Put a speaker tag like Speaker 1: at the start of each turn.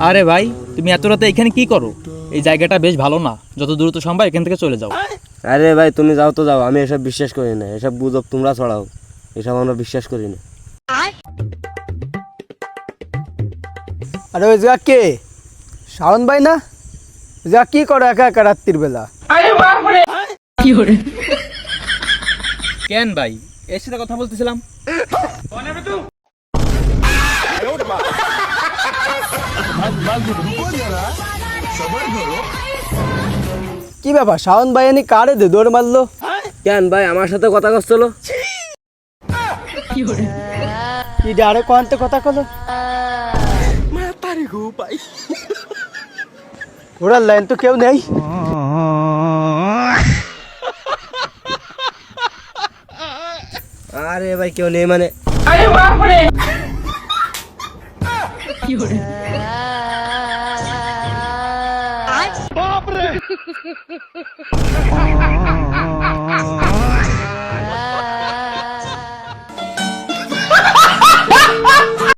Speaker 1: আরে ভাই, তুমি এত রাতে এখানে কি করো? এই জায়গাটা বেশ ভালো না, যত দ্রুত সম্ভব এখান থেকে চলে যাও।
Speaker 2: আরে ভাই তুমি যাও তো যাও, আমি এসব বিশ্বাস করি না, এসব গুজব তোমরা ছড়াও, এসব আমরা বিশ্বাস করি না।
Speaker 3: আরে ওই জায়গা কে? শাওন ভাই না? যা কি করো একা একা রাত্রির বেলা?
Speaker 1: কেন ভাই, এর সাথে কথা বলতেছিলাম।
Speaker 3: কি ব্যাপার, শাওন ভাই এনে কারে দে দৌড় মারলো?
Speaker 2: কেন ভাই আমার সাথে কথা করছিল?
Speaker 3: কি ডারে কোয়ান্তে কথা কলো? ওরার লাইন তো কেউ নেই।
Speaker 2: আরে ভাই কেউ নেই মানে?